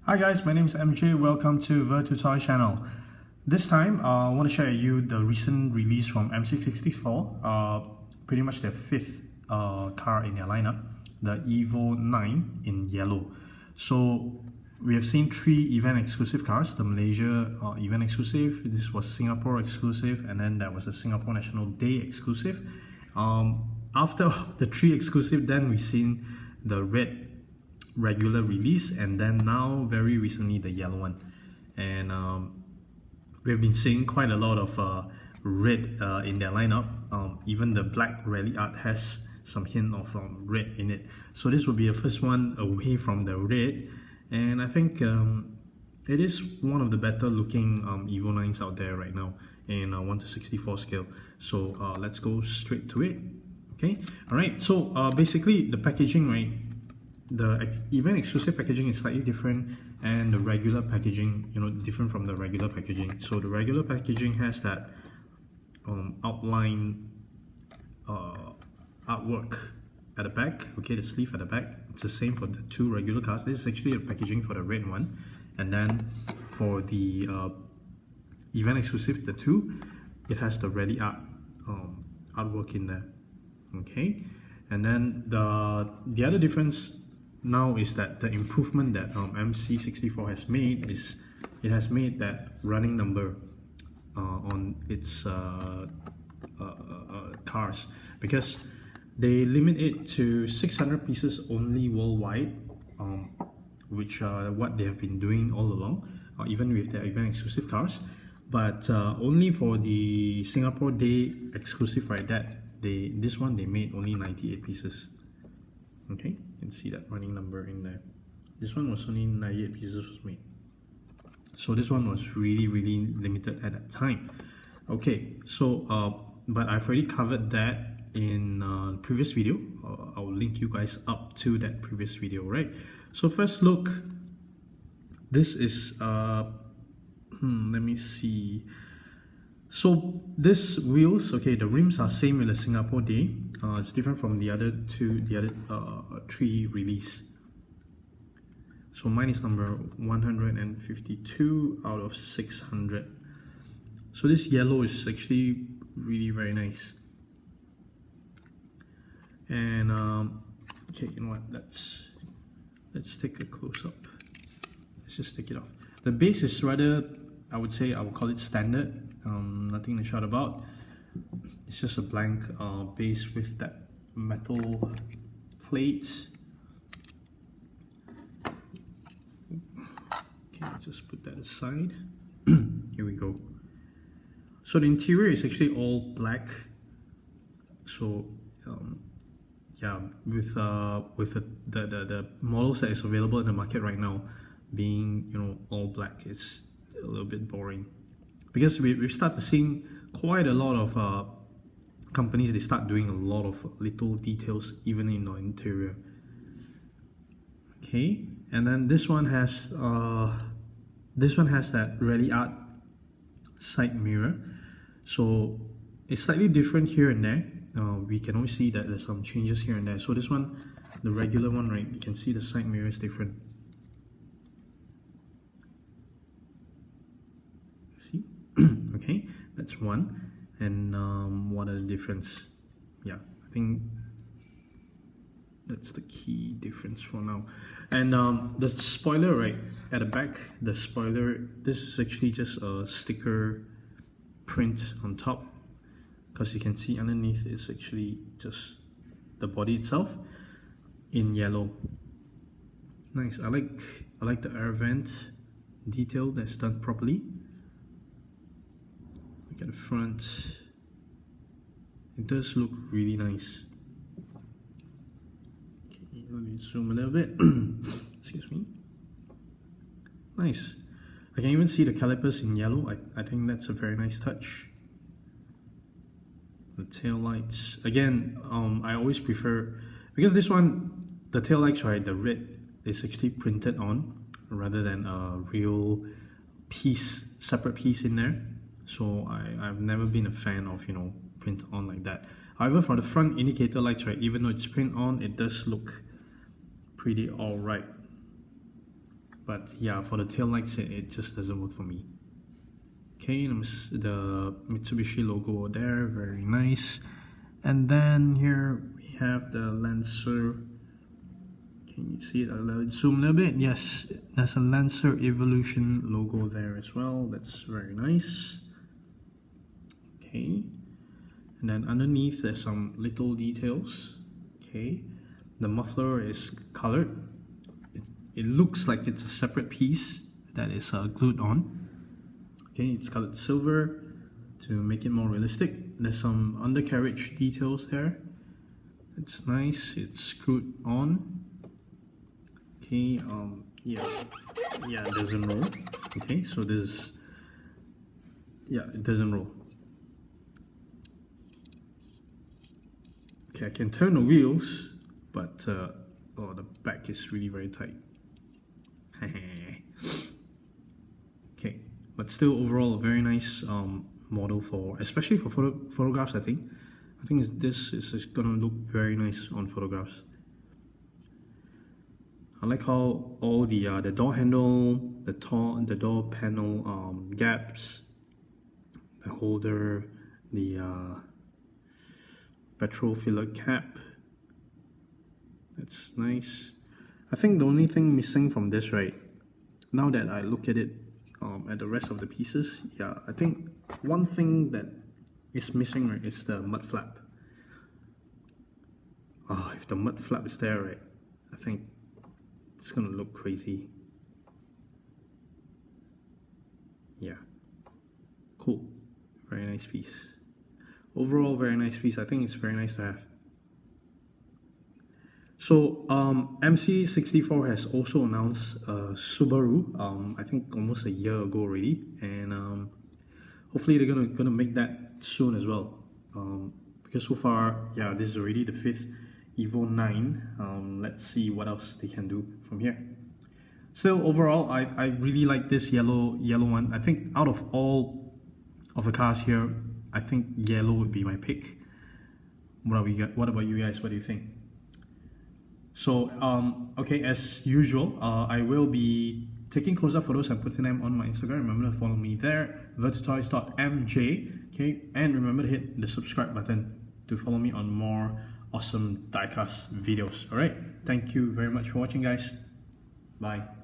Hi guys, my name is MJ. Welcome to Virtutoy channel. This time, I want to share with you the recent release from MC64, pretty much their fifth car in their lineup, the Evo 9 in yellow. So we have seen three event exclusive cars, the Malaysia event exclusive, this was Singapore exclusive, and then that was a Singapore National Day exclusive. After the three exclusive, then we've seen the red regular release, and then now very recently the yellow one. And we've been seeing quite a lot of red in their lineup. Even the black rally art has some hint of red in it, so this will be the first one away from the red, and I think it is one of the better looking Evo 9s out there right now in 1:64 scale. So let's go straight to it. Okay, alright, so basically the packaging, right, the event exclusive packaging is slightly different, and the regular packaging, different from the regular packaging. So the regular packaging has that outline artwork at the back, okay, the sleeve at the back. It's the same for the two regular cars. This is actually the packaging for the red one, and then for the event exclusive, the two, it has the rally art artwork in there, okay. And then the other difference now is that the improvement that MC64 has made is it has made that running number on its cars, because they limit it to 600 pieces only worldwide, which are what they have been doing all along, even with their event exclusive cars. But only for the Singapore Day exclusive, right, this one they made only 98 pieces. Okay, you can see that running number in there. This one was only 98 pieces was made. So this one was really limited at that time. Okay, so but I've already covered that in the previous video. I'll link you guys up to that previous video, right? So first look, this is let me see. So this wheels, okay, the rims are same with the Singapore Day. It's different from the other three release. So mine is number 152 out of 600. So this yellow is actually really very nice. And okay, you know what? Let's take a close up. Let's just take it off. The base is rather, I would call it standard. Nothing to shout about. It's just a blank base with that metal plate. Okay, I'll just put that aside. Here we go. So the interior is actually all black. So yeah, with the models that is available in the market right now being all black, it's a little bit boring, because we've started seeing quite a lot of companies. They start doing a lot of little details even in the interior. Okay, and then this one has that rally art side mirror, so it's slightly different here and there. We can always see that there's some changes here and there. So this one, the regular one, right, you can see the side mirror is different. See? Okay, that's one. And what are the difference? Yeah, I think that's the key difference for now. And the spoiler, right, at the back, the spoiler, this is actually just a sticker print on top, because you can see underneath is actually just the body itself in yellow. Nice. I like the air vent detail that's done properly. Look at the front. It does look really nice. Okay, let me zoom a little bit. Excuse me. Nice. I can even see the calipers in yellow. I think that's a very nice touch. The tail lights, again, I always prefer, because this one, the tail lights, right, the red is actually printed on rather than a real piece, separate piece in there. So I've never been a fan of print on like that. However, for the front indicator lights, right, even though it's print on, it does look pretty alright. but yeah, for the tail lights, it just doesn't work for me. Okay, the Mitsubishi logo there, very nice. And then here we have the Lancer. Can you see it? I'll zoom a little bit. Yes, there's a Lancer Evolution logo there as well. That's very nice. Okay, and then underneath there's some little details. Okay, the muffler is colored. It looks like it's a separate piece that is glued on. Okay, it's colored silver to make it more realistic. There's some undercarriage details there. It's nice. It's screwed on. Okay, yeah, it doesn't roll. Okay, so this, yeah, it doesn't roll. Okay, I can turn the wheels, but oh, the back is really very tight. Okay, but still overall a very nice model for, especially for photographs. I think this is gonna look very nice on photographs. I like how all the door handle, the door panel gaps, the holder, the petrol filler cap. That's nice. I think the only thing missing from this, right, now that I look at it at the rest of the pieces, yeah, I think one thing that is missing, right, is the mud flap. If the mud flap is there, right, I think it's gonna look crazy. Yeah, cool, very nice piece. Overall, very nice piece. I think it's very nice to have. So MC64 has also announced Subaru, I think almost a year ago already, and hopefully they're gonna make that soon as well. Because so far, yeah, this is already the 5th Evo 9. Let's see what else they can do from here. Still, overall, I really like this yellow one. I think out of all of the cars here, I think yellow would be my pick. What about you guys? What do you think? So, okay, as usual, I will be taking close-up photos and putting them on my Instagram. Remember to follow me there, virtutoys.mj. Okay, and remember to hit the subscribe button to follow me on more awesome diecast videos. All right, thank you very much for watching, guys. Bye.